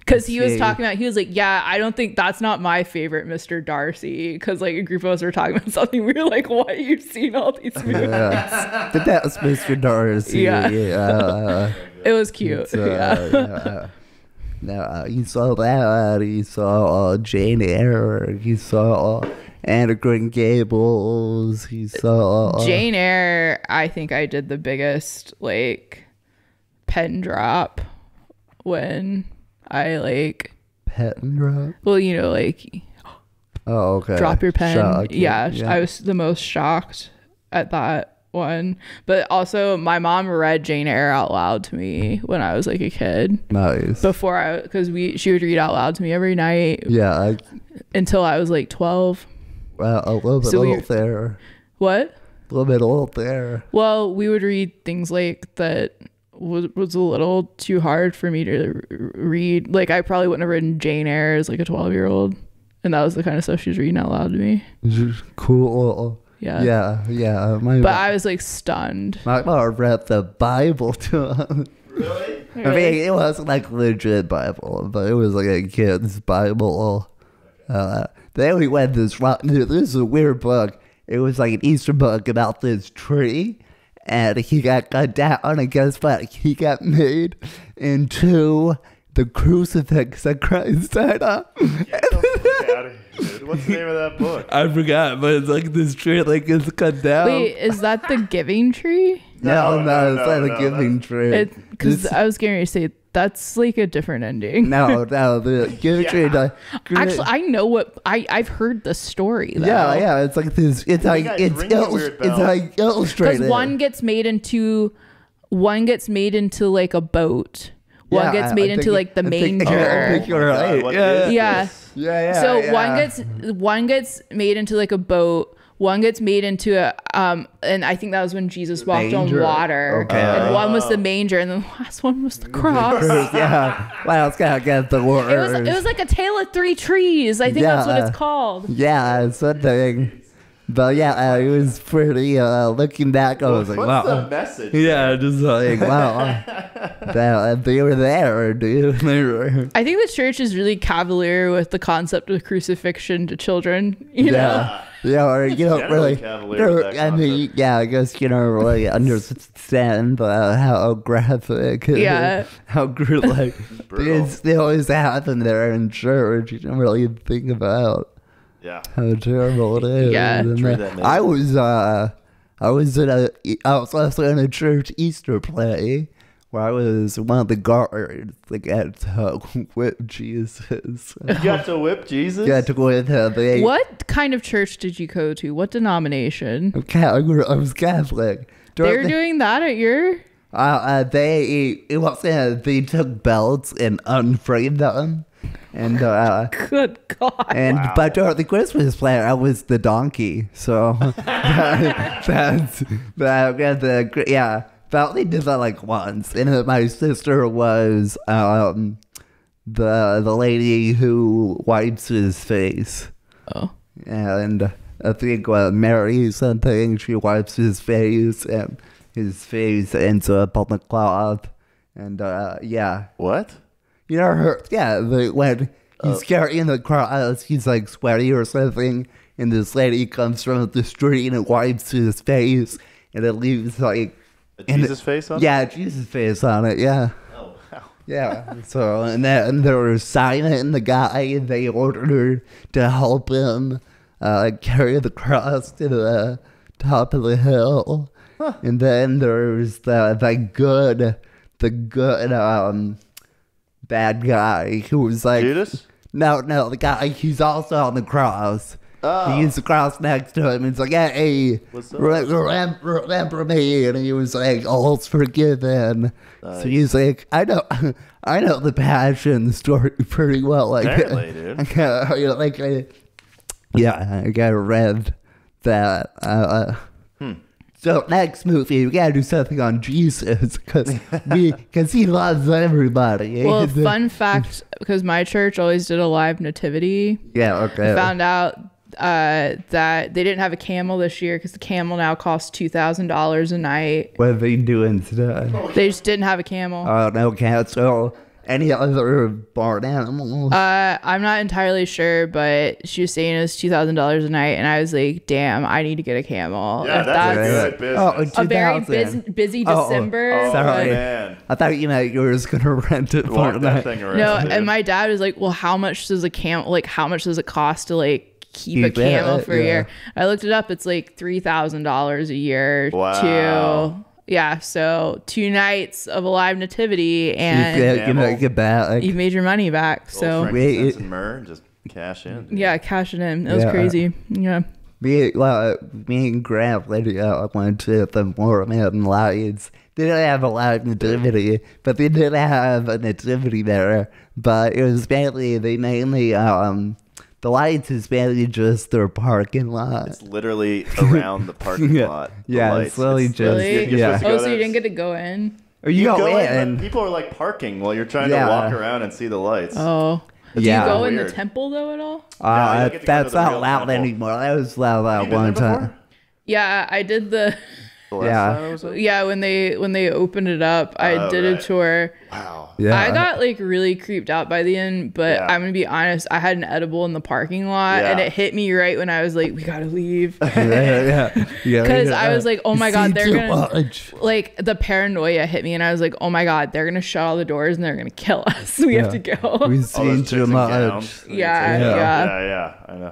because he was talking about, he was like, yeah, I don't think that's not my favorite Mr. Darcy, because like a group of us were talking about something, we were like, what, you've seen all these movies? Yeah. But that was Mr. Darcy. Yeah. It was cute. No, you saw that. You saw Jane Eyre. You saw Anne Green Gables. You saw Jane Eyre. I think I did the biggest like pen drop when I Pet and Drop. well, you know, like Oh, okay. drop your pen. Shock. Yeah, I was the most shocked at that one. But also, my mom read Jane Eyre out loud to me when I was like a kid. Nice. Because she would read out loud to me every night. Yeah. Until I was like 12. Well, a little bit old there. What? A little bit old there. Well, we would read things like that was a little too hard for me to read. Like, I probably wouldn't have written Jane Eyre as like a 12-year-old. And that was the kind of stuff she was reading out loud to me. Cool. Yeah. Yeah. But I was like stunned. My mom read the Bible to him. Really? I mean, it wasn't like legit Bible, but it was like a kid's Bible. Then we went this is a weird book. It was like an Easter book about this tree, and he got cut down, and guess what? He got made into the crucifix that Christ died on. Get the fuck out of here, dude. What's the name of that book? I forgot, but it's like this tree like gets cut down. Wait, is that the Giving Tree? No, it's not a giving tree. Because I was getting ready to say that's like a different ending. No, the giving tree. Actually, I know what I've heard the story. Though. Yeah, it's like this. It's like it's like illustrated. Because one gets made into like a boat. One gets made into like the manger. I think you're right. Yeah. So one gets made into like a boat. One gets made into a and I think that was when Jesus walked on water. Okay. And one was the manger, and then the last one was the cross. Yeah. Well, it's gotta get the word. It was like a tale of three trees. I think that's what it's called. Yeah, it's something. But yeah, it was pretty. Looking back, I was like, what's wow. the message? Yeah, just like wow. They were there, dude. I think the church is really cavalier with the concept of crucifixion to children. You know. Yeah, or you don't really. I mean, yeah, I guess you don't really understand how graphic. Yeah. How like because they always happen there in church. You don't really think about. Yeah. How terrible it is. Yeah. I was also in a church Easter play where I was one of the guards that got to whip Jesus. You got to whip Jesus? Yeah, to whip him. What kind of church did you go to? What denomination? I was Catholic. They're doing that at your... They took belts and unframed them. And good God. And but during the Christmas play, I was the donkey. So yeah. But they did that like once. And my sister was the lady who wipes his face. Oh. And I think Mary something, she wipes his face, and his face ends up on the cloth. And yeah. What? You know, when he's carrying the cross, he's like sweaty or something, and this lady comes from the street and wipes his face, and it leaves like a Jesus face on it? Yeah, Jesus face on it, yeah. Oh, wow. Yeah, so, and then there was Simon and the guy, and they ordered to help him carry the cross to the top of the hill. Huh. And then there's the good bad guy who was like Judas? No, the guy, he's also on the cross. Oh. He used to cross next to him. It's like, hey, What's up? remember me? And he was like, all's forgiven. Nice. So he's like, I know the Passion story pretty well. Like, Apparently, dude. I gotta read that. So next movie, we gotta do something on Jesus because he loves everybody. Well, fun fact, because my church always did a live nativity. Yeah, okay. I found out that they didn't have a camel this year because the camel now costs $2,000 a night. What are they doing today? They just didn't have a camel. No cats. So any other barn animals? I'm not entirely sure, but she was saying it was $2,000 a night, and I was like, "Damn, I need to get a camel." Yeah, If that's a good business. Oh, a very 2000. busy December. Oh, Sorry. man. I thought you meant you were just gonna rent it for Walk the that night. thing around. No, dude. and my dad was like, "Well, how much does a camel? Like, how much does it cost to like keep a Keep it, camel for a yeah. year?" I looked it up. It's like $3,000 a year. Wow. So 2 nights of a live nativity, and You know, get back. you made your money back. Little So frankincense and myrrh, just cash in. dude. yeah, cash it in. It was Yeah. crazy. Yeah. Me and Grant Lydia went to the Mormon Lights. They didn't have a live nativity, but they did have a nativity there. But it was mainly, the lights is mainly just their parking lot. It's literally around the parking Yeah. lot. The Yeah, lights. it's literally just, Really? You're yeah. supposed to go Oh, so there. you didn't get to go in? Or you go but in. people are like parking while you're trying Yeah. to walk around and see the lights. Oh. Do Yeah. you go in the Weird. temple though at all? No, you don't get to go That's to the not real loud temple. anymore. That was loud Have you been one there time. before? Yeah, I did the The last Yeah. time I was there? yeah, when they opened it up, I Oh, did a right. tour. Wow. Yeah. I got like really creeped out by the end, but Yeah. I'm gonna be honest, I had an edible in the parking lot Yeah. and it hit me right when I was like, we gotta leave. yeah. Because I was like, oh my God, they're too gonna much. like the paranoia hit me and I was like, oh my God, they're gonna shut all the doors and they're gonna kill us. We have to go. We've All seen those too chicks in much. gowns. Yeah, Yeah, I know.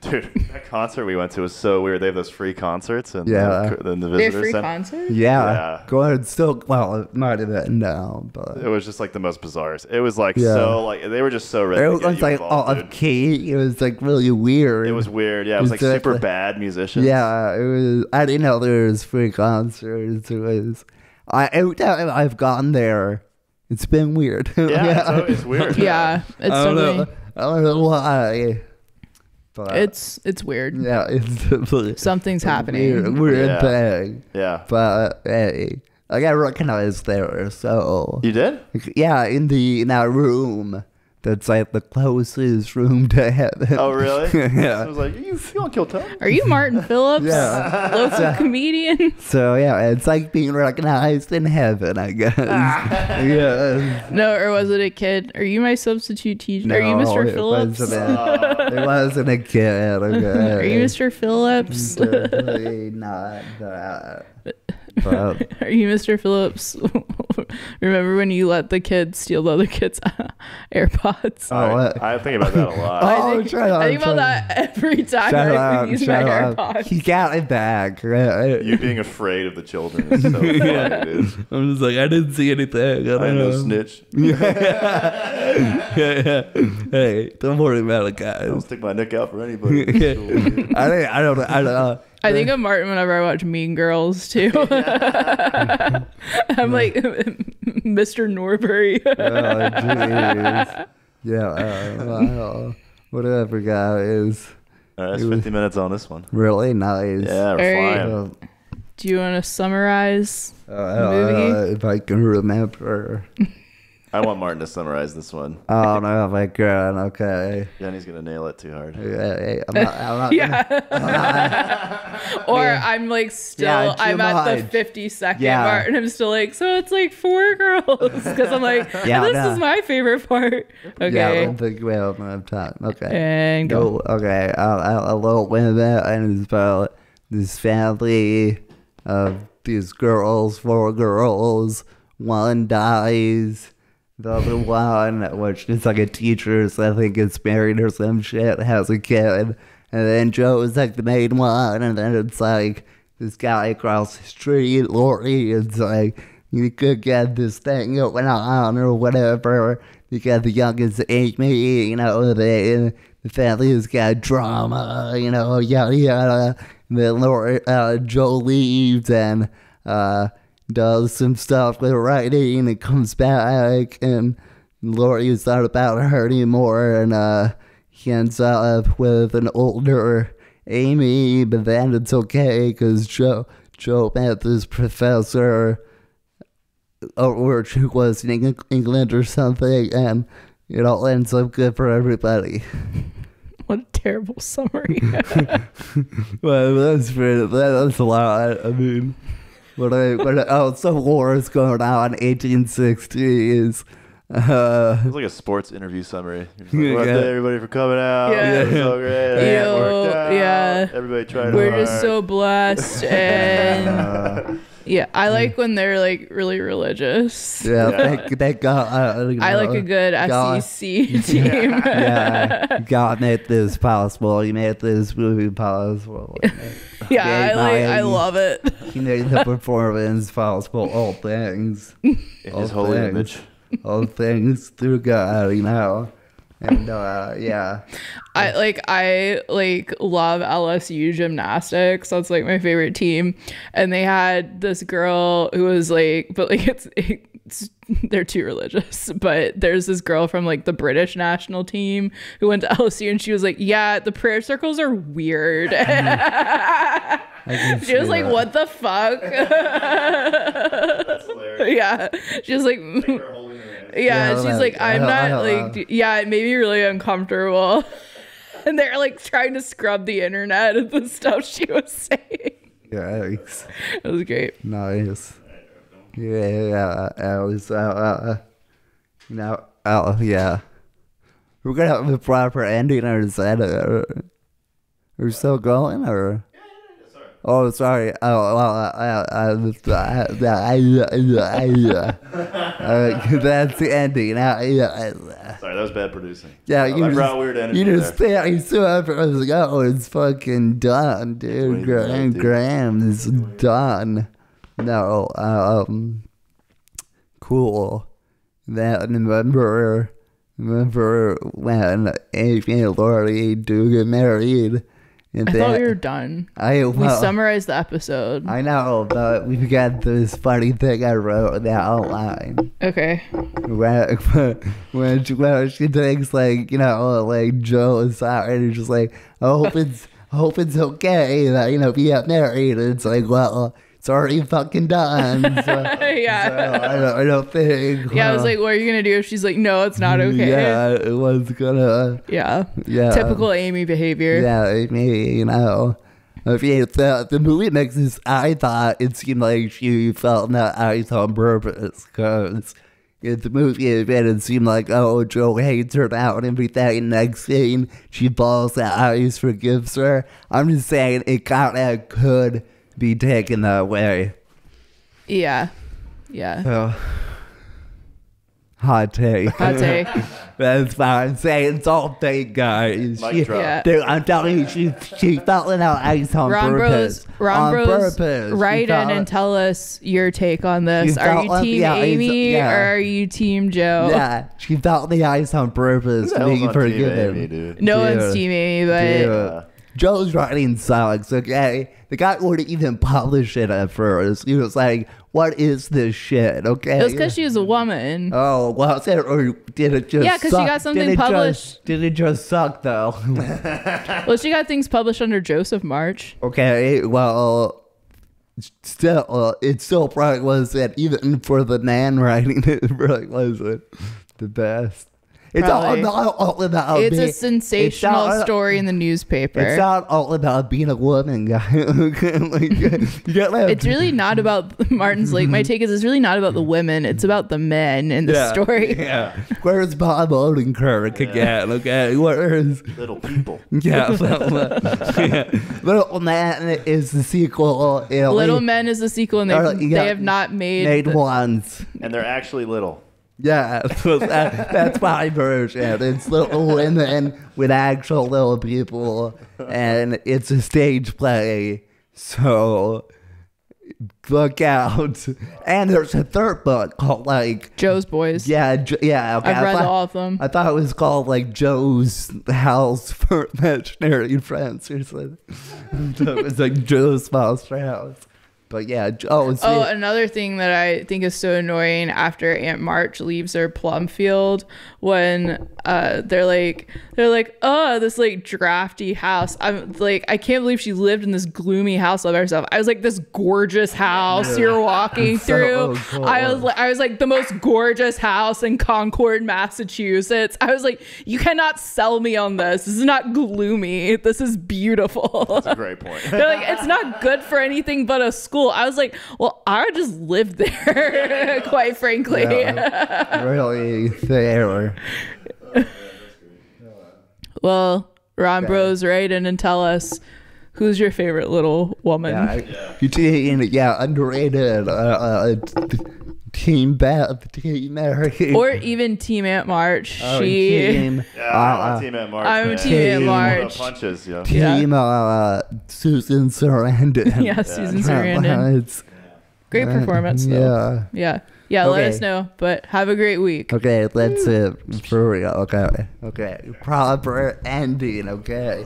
Dude, that concert we went to was so weird. They have those free concerts and Yeah. the They visitor have free center. concerts? Yeah. Yeah. Go ahead. Still, well, it might have been now, but It was just like the most bizarre. It was like Yeah. so like they were just so ready it to was get you like involved, all dude. of key. It was like really weird. It was weird. Yeah, it was like Exactly. super bad musicians. Yeah, it was. I didn't know there was free concerts. It was. Every time I've gone there, it's been weird. Yeah, it's weird. Yeah, it's I don't totally know. I don't know why. But it's weird. yeah, it's definitely Something's happening. Weird Yeah. thing. Yeah. But hey, I got recognized there. So You did? yeah, in that room. That's like the closest room to heaven. Oh, really? Yeah. I was like, you don't kill time. Are you Martin Phillips? Yeah. Local comedian? So yeah, it's like being recognized in heaven, I guess. Yeah. No, or was it a kid? Are you my substitute teacher? Are you No, Mr. it Phillips? It wasn't a kid. Okay. Are you Mr. Phillips? Definitely not that. But Are you Mr. Phillips? Remember when you let the kids steal the other kids' AirPods? oh, what? I think about that a lot. Oh, shut up, I think about shut that every time Shut I up, use my shut up. AirPods. He got it back. Right? You being afraid of the children is so funny, dude. I'm just like, I didn't see anything. I I don't know know. snitch. Yeah. Hey, don't worry about it, I don't guys. stick my neck out for anybody. I don't know. I think of Martin whenever I watch Mean Girls too. I'm like Mr. Norbury. Oh, jeez. Yeah, wow. Whatever, guys. All right, that's 50 minutes on this one. Really nice. Yeah, we're Alright. flying. Do you want to summarize movie? If I can remember. I want Martin to summarize this one. Oh, no, my God. Okay. Jenny's gonna nail it too hard. Yeah, I'm not Yeah. Or I'm like still, Yeah, too I'm at the much. 52nd Yeah. part and I'm still like, so it's like 4 girls. Because I'm like, Yeah, this no. is my favorite part. Yeah, I Okay. don't think we have enough time. Okay. And go. No, okay. A little bit of it, and it's about this family of these girls, 4 girls. One dies. The other one, which is like a teacher, so I think gets married or some shit, has a kid. And then Joe is like the main one, and then it's like this guy across the street, Lori, it's like, you could get this thing going on or whatever. You got the youngest Amy, you know, the family's got drama, yada yada. And then Joe leaves and does some stuff with writing and comes back, and Laurie's not about her anymore, and he ends up with an older Amy, but then it's okay because Joe met this professor or she was in England or something, and it all ends up good for everybody. What a terrible summary. Well, that's a lot. I mean, some wars going on 1860s. It's like a sports interview summary. You're like, thank everybody for coming out. Yeah. It was so great. It worked out. Yeah. Everybody tried We're hard. just so blessed. And yeah, I like when they're like really religious. Yeah. Thank God. I like a good SEC team. Yeah, God made this possible. He made this movie possible. Yeah, I love it. He made the performance possible. All things. In his holy image. All things through God, And yeah. I love LSU gymnastics. That's like my favorite team. And they had this girl who was like, but like it's they're too religious. But there's this girl from like the British national team who went to LSU, and she was like, yeah, the prayer circles are weird. She was like, what the fuck? That's hilarious. Yeah. She was like, yeah, she's like, I'm not like, yeah, it made me really uncomfortable. And they're like trying to scrub the internet of the stuff she was saying. Yikes. It was great. Nice. Yeah, I was, yeah. We're gonna have the proper ending, or is that, we're still going, or? Oh, sorry. That's the ending. Sorry, that was bad producing. Yeah, I brought weird energy. You just still after I was like, oh, it's fucking done, dude. Graham is done. No, cool. Remember when Amy and Laurie do get married? I thought we were done. We summarized the episode. I know, but we've got this funny thing I wrote in the outline. Okay. When she thinks like, like Joe is sorry, and just like, I hope it's okay that, we get married. And it's like, well, it's already fucking done. So, Yeah. So I don't think. Yeah, I was like, what are you going to do if she's like, no, it's not okay? Yeah, it was gonna. Yeah. Yeah. Typical Amy behavior. Yeah, me, I mean, the movie makes this, I thought it seemed like she felt that ice on purpose, because in the movie it seemed like, oh, Joe hates her now and everything. Next scene, she falls that ice forgives her. I'm just saying it kind of could be taken that way. Yeah. So, hot take. That's fine. I'm saying it's all fake, guys. Mic drop. Dude, I'm telling you, she felt it out ice on purpose. Ron on Bros, purpose. write in and tell us your take on this. Are you team Amy or are you team Joe? Yeah, she felt the ice on purpose to make forgiven. No one's team Amy, but Joe's writing sucks, okay? The guy wouldn't even publish it at first. He was like, what is this shit, okay? it was because she was a woman. Oh, well, or did it just Yeah, because she got something published. Did it just suck, though? Well, she got things published under Joseph March. Okay, well, still, it still probably wasn't, even for the man writing it, probably wasn't the best. It's all about it's a sensational story in the newspaper. It's not all about being a woman, guy. It's really not about Martin's Lake. My take is it's really not about the women. It's about the men in the story. Yeah. Where's Bob Odenkirk again? Okay. Where's Little people? Yeah. Little Man is the sequel. Little Men is the sequel, and they have not made once. And they're actually little. Yeah, so that's my version. It's Little Women with actual little people, and it's a stage play. So Look out. And there's a third book called like Joe's Boys. yeah, yeah. Okay. I've read all of them. I thought it was called like Joe's House for Imaginary Friends or something. So it was like Joe's Foster House. But yeah, Another thing that I think is so annoying after Aunt March leaves her plum field when they're like, oh, this like drafty house. I'm like, I can't believe she lived in this gloomy house all by herself. I was like, this gorgeous house you're walking through. Cool. I was like the most gorgeous house in Concord, Massachusetts. I was like, you cannot sell me on this. This is not gloomy. This is beautiful. That's a great point. They're like, it's not good for anything but a school. I was like, well, I would just live there, quite frankly. Yeah, really fair. Well, Ron Bros, write in and tell us who's your favorite little woman. Underrated. Team Beth, Team Mary, or even Team Aunt March. I'm Team Aunt March. I'm Team Aunt March. Punches, yeah. Team Susan Sarandon. Yeah, Susan Sarandon. Great performance, though. Yeah. Okay. Let us know. But have a great week. Okay, that's it for real. Okay. Proper ending. Okay.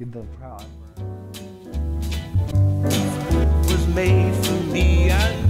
The proper. Was made for me. I